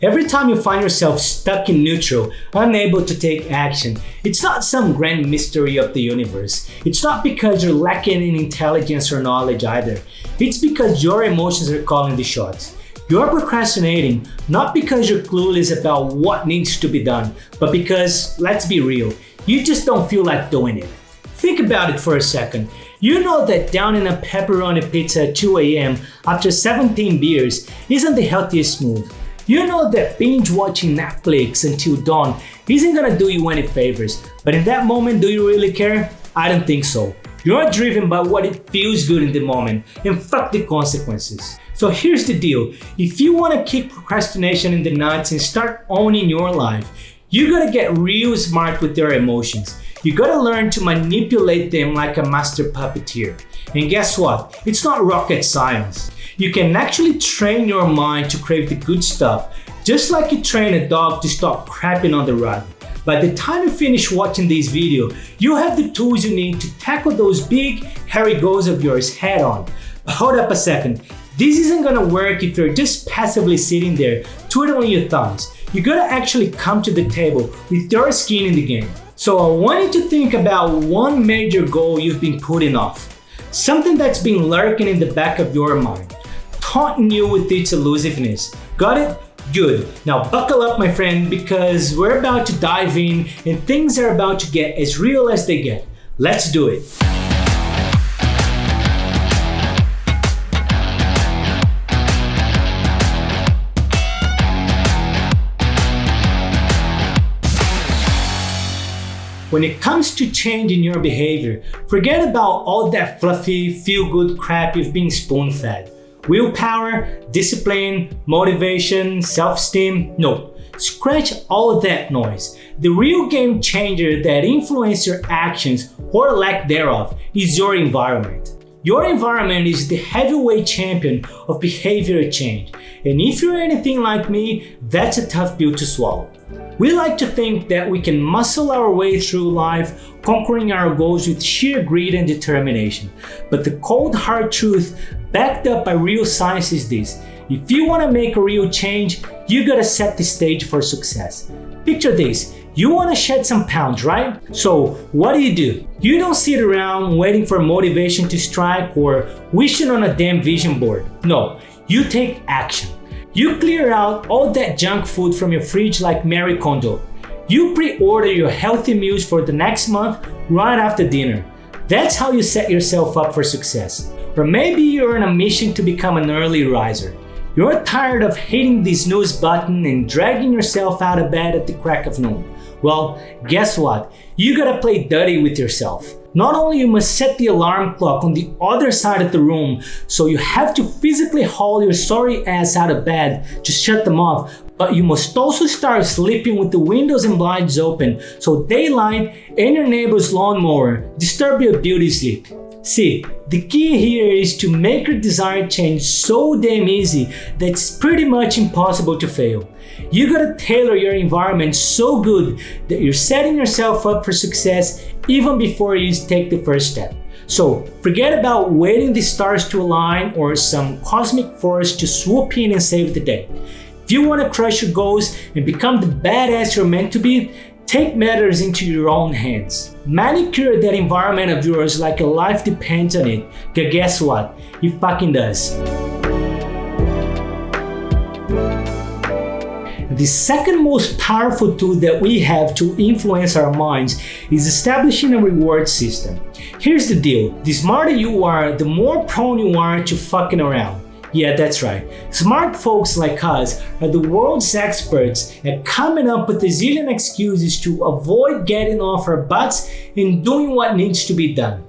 Every time you find yourself stuck in neutral, unable to take action, it's not some grand mystery of the universe. It's not because you're lacking in intelligence or knowledge either. It's because your emotions are calling the shots. You're procrastinating not because you're clueless about what needs to be done, but because, let's be real, you just don't feel like doing it. Think about it for a second. You know that downing a pepperoni pizza at 2 a.m. after 17 beers isn't the healthiest move. You know that binge watching Netflix until dawn isn't gonna do you any favors, but in that moment, do you really care? I don't think so. You're driven by what it feels good in the moment, and fuck the consequences. So here's the deal. If you wanna kick procrastination in the nuts and start owning your life, you gotta get real smart with your emotions. You gotta learn to manipulate them like a master puppeteer. And guess what? It's not rocket science. You can actually train your mind to crave the good stuff, just like you train a dog to stop crapping on the rug. By the time you finish watching this video, you have the tools you need to tackle those big, hairy goals of yours head on. But hold up a second. This isn't gonna work if you're just passively sitting there, twiddling your thumbs. You gotta actually come to the table with your skin in the game. So I want you to think about one major goal you've been putting off. Something that's been lurking in the back of your mind, taunting you with its elusiveness. Got it? Good. Now buckle up, my friend, because we're about to dive in and things are about to get as real as they get. Let's do it. When it comes to changing your behavior, forget about all that fluffy, feel-good crap you've been spoon-fed. Willpower, discipline, motivation, self-esteem, no. Scratch all that noise. The real game changer that influences your actions or lack thereof is your environment. Your environment is the heavyweight champion of behavioral change. And if you're anything like me, that's a tough pill to swallow. We like to think that we can muscle our way through life, conquering our goals with sheer greed and determination. But the cold hard truth, backed up by real science, is this. If you want to make a real change, you gotta set the stage for success. Picture this. You want to shed some pounds, right? So what do? You don't sit around waiting for motivation to strike or wishing on a damn vision board. No, you take action. You clear out all that junk food from your fridge like Marie Kondo. You pre-order your healthy meals for the next month right after dinner. That's how you set yourself up for success. Or maybe you're on a mission to become an early riser. You're tired of hitting the snooze button and dragging yourself out of bed at the crack of noon. Well, guess what? You gotta play dirty with yourself. Not only you must set the alarm clock on the other side of the room, so you have to physically haul your sorry ass out of bed to shut them off, but you must also start sleeping with the windows and blinds open so daylight and your neighbor's lawnmower disturb your beauty sleep. See, the key here is to make your desired change so damn easy that it's pretty much impossible to fail. You gotta tailor your environment so good that you're setting yourself up for success even before you take the first step. So forget about waiting the stars to align or some cosmic force to swoop in and save the day. If you wanna crush your goals and become the badass you're meant to be, take matters into your own hands. Manicure that environment of yours like your life depends on it. Cause guess what? It fucking does. The second most powerful tool that we have to influence our minds is establishing a reward system. Here's the deal. The smarter you are, the more prone you are to fucking around. Yeah, that's right. Smart folks like us are the world's experts at coming up with a zillion excuses to avoid getting off our butts and doing what needs to be done.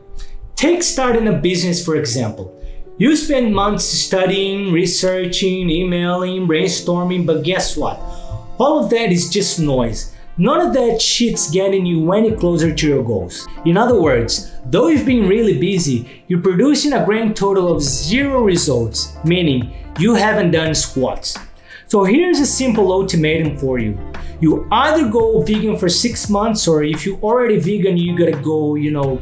Take starting a business, for example. You spend months studying, researching, emailing, brainstorming, but guess what? All of that is just noise. None of that shit's getting you any closer to your goals. In other words, though you've been really busy, you're producing a grand total of 0 results, meaning you haven't done squats. So here's a simple ultimatum for you. You either go vegan for 6 months, or if you're already vegan, you gotta go,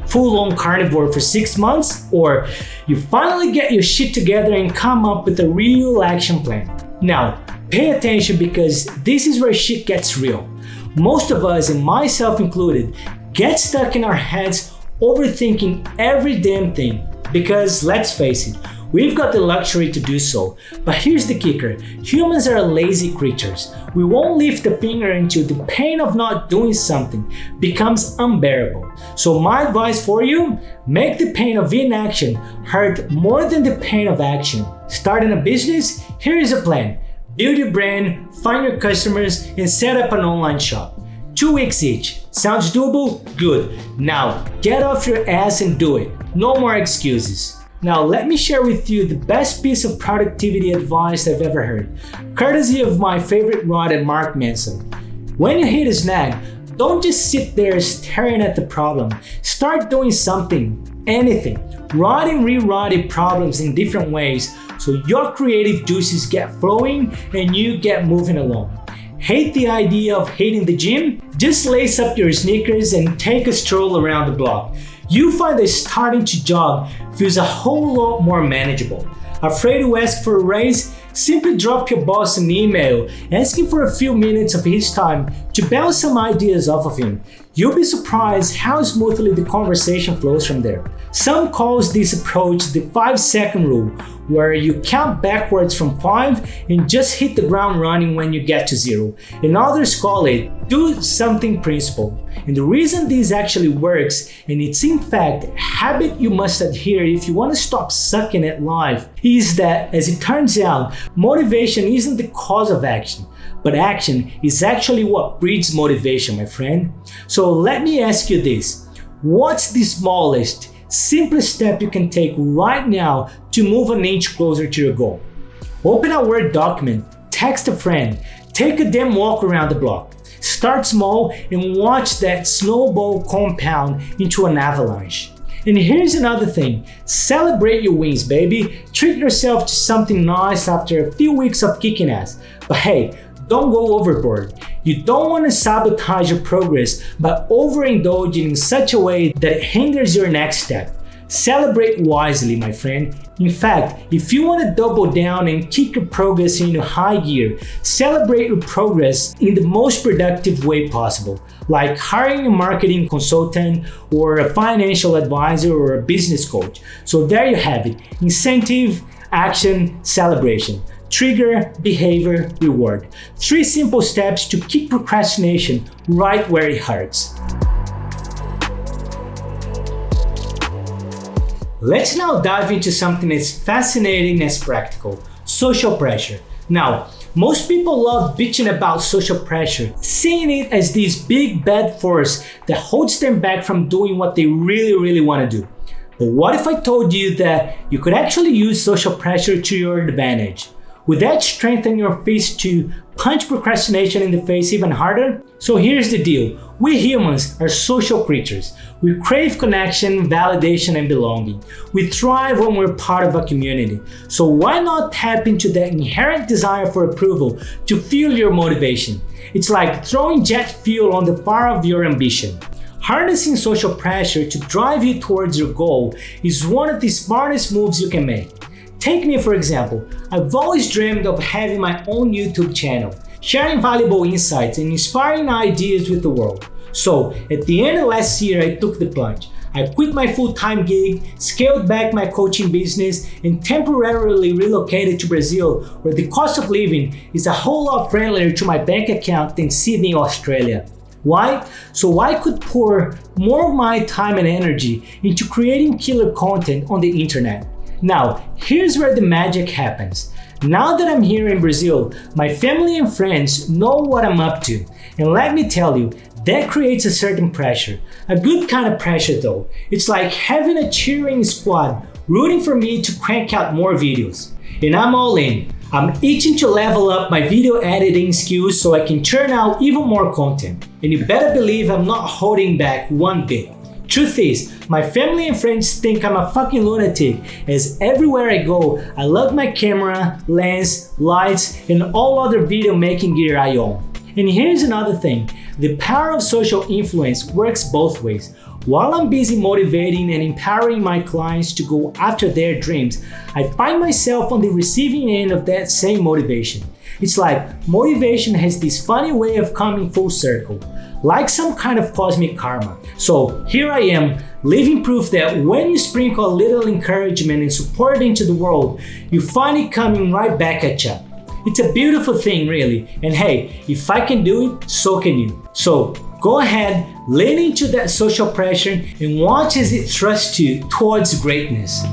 full-on carnivore for 6 months, or you finally get your shit together and come up with a real action plan. Now, Pay attention because this is where shit gets real. Most of us, and myself included, get stuck in our heads overthinking every damn thing. Because let's face it, we've got the luxury to do so. But here's the kicker, humans are lazy creatures. We won't lift a finger until the pain of not doing something becomes unbearable. So my advice for you, make the pain of inaction hurt more than the pain of action. Starting a business? Here is a plan. Build your brand, find your customers, and set up an online shop. 2 weeks each. Sounds doable? Good. Now, get off your ass and do it. No more excuses. Now, let me share with you the best piece of productivity advice I've ever heard, courtesy of my favorite writer, Mark Manson. When you hit a snag, don't just sit there staring at the problem. Start doing something, anything. Write and rewrite problems in different ways so your creative juices get flowing and you get moving along. Hate the idea of hitting the gym? Just lace up your sneakers and take a stroll around the block. You find that starting to jog feels a whole lot more manageable. Afraid to ask for a raise? Simply drop your boss an email asking for a few minutes of his time to bounce some ideas off of him. You'll be surprised how smoothly the conversation flows from there. Some calls this approach the 5-second rule, where you count backwards from 5 and just hit the ground running when you get to 0. And others call it do something principle. And the reason this actually works, and it's in fact a habit you must adhere if you want to stop sucking at life, is that, as it turns out, motivation isn't the cause of action, but action is actually what breeds motivation, my friend. So let me ask you this. What's the smallest, simplest step you can take right now to move an inch closer to your goal? Open a Word document, text a friend, take a damn walk around the block. Start small and watch that snowball compound into an avalanche. And here's another thing, celebrate your wins, baby. Treat yourself to something nice after a few weeks of kicking ass. But hey, don't go overboard. You don't want to sabotage your progress by overindulging in such a way that it hinders your next step. Celebrate wisely, my friend. In fact, if you want to double down and kick your progress into high gear, celebrate your progress in the most productive way possible, like hiring a marketing consultant or a financial advisor or a business coach. So there you have it. Incentive, action, celebration. Trigger, behavior, reward. 3 simple steps to kick procrastination right where it hurts. Let's now dive into something as fascinating as practical, social pressure. Now, most people love bitching about social pressure, seeing it as this big bad force that holds them back from doing what they really want to do. But what if I told you that you could actually use social pressure to your advantage? Would that strengthen your fist to punch procrastination in the face even harder? So here's the deal. We humans are social creatures. We crave connection, validation, and belonging. We thrive when we're part of a community. So why not tap into that inherent desire for approval to fuel your motivation? It's like throwing jet fuel on the fire of your ambition. Harnessing social pressure to drive you towards your goal is one of the smartest moves you can make. Take me for example. I've always dreamed of having my own YouTube channel, sharing valuable insights and inspiring ideas with the world. So at the end of last year, I took the plunge. I quit my full-time gig, scaled back my coaching business, and temporarily relocated to Brazil, where the cost of living is a whole lot friendlier to my bank account than Sydney, Australia. Why? So I could pour more of my time and energy into creating killer content on the internet. Now, here's where the magic happens. Now that I'm here in Brazil, my family and friends know what I'm up to. And let me tell you, that creates a certain pressure. A good kind of pressure though. It's like having a cheering squad rooting for me to crank out more videos. And I'm all in. I'm itching to level up my video editing skills so I can churn out even more content. And you better believe I'm not holding back one bit. Truth is, my family and friends think I'm a fucking lunatic, as everywhere I go, I lug my camera, lens, lights, and all other video making gear I own. And here's another thing, the power of social influence works both ways. While I'm busy motivating and empowering my clients to go after their dreams, I find myself on the receiving end of that same motivation. It's like motivation has this funny way of coming full circle, like some kind of cosmic karma. So here I am, living proof that when you sprinkle a little encouragement and support into the world, you find it coming right back at you. It's a beautiful thing, really. And hey, if I can do it, so can you. So go ahead, lean into that social pressure and watch as it thrusts you towards greatness.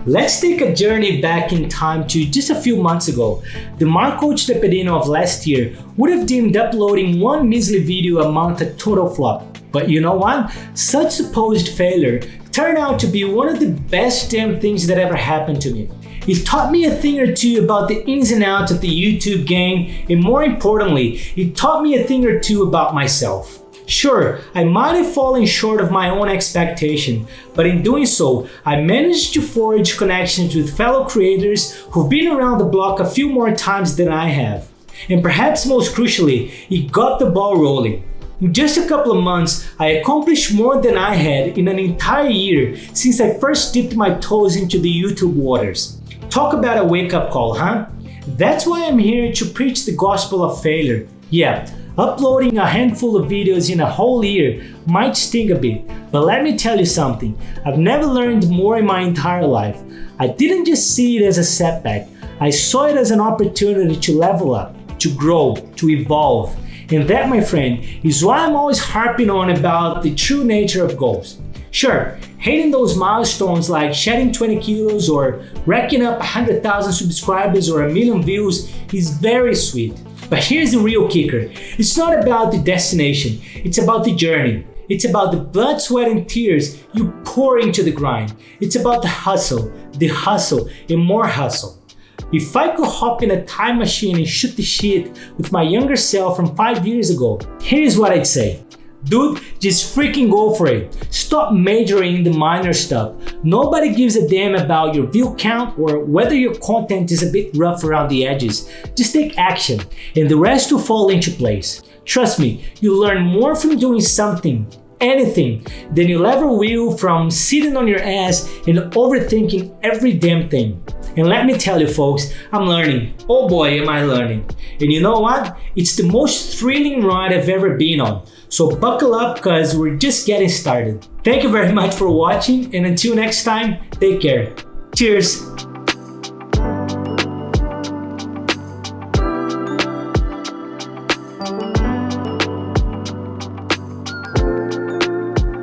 Let's take a journey back in time to just a few months ago. The Marco Cepedino of last year would have deemed uploading one measly video a month a total flop. But you know what? Such supposed failure turned out to be one of the best damn things that ever happened to me. It taught me a thing or two about the ins and outs of the YouTube game, and more importantly, it taught me a thing or two about myself. Sure, I might have fallen short of my own expectation, but in doing so, I managed to forge connections with fellow creators who've been around the block a few more times than I have. And perhaps most crucially, it got the ball rolling. In just a couple of months, I accomplished more than I had in an entire year since I first dipped my toes into the YouTube waters. Talk about a wake-up call, huh? That's why I'm here to preach the gospel of failure. Yeah, uploading a handful of videos in a whole year might sting a bit, but let me tell you something. I've never learned more in my entire life. I didn't just see it as a setback. I saw it as an opportunity to level up, to grow, to evolve. And that, my friend, is why I'm always harping on about the true nature of goals. Sure, hitting those milestones like shedding 20 kilos or racking up 100,000 subscribers or 1 million views is very sweet. But here's the real kicker. It's not about the destination, it's about the journey. It's about the blood, sweat, and tears you pour into the grind. It's about the hustle, and more hustle. If I could hop in a time machine and shoot the shit with my younger self from 5 years ago, here's what I'd say. Dude, just freaking go for it. Stop majoring in the minor stuff. Nobody gives a damn about your view count or whether your content is a bit rough around the edges. Just take action and the rest will fall into place. Trust me, you'll learn more from doing something, anything, than you'll ever will from sitting on your ass and overthinking every damn thing. And let me tell you folks, I'm learning. Oh boy, am I learning. And you know what? It's the most thrilling ride I've ever been on. So buckle up because we're just getting started. Thank you very much for watching, and until next time, take care. Cheers.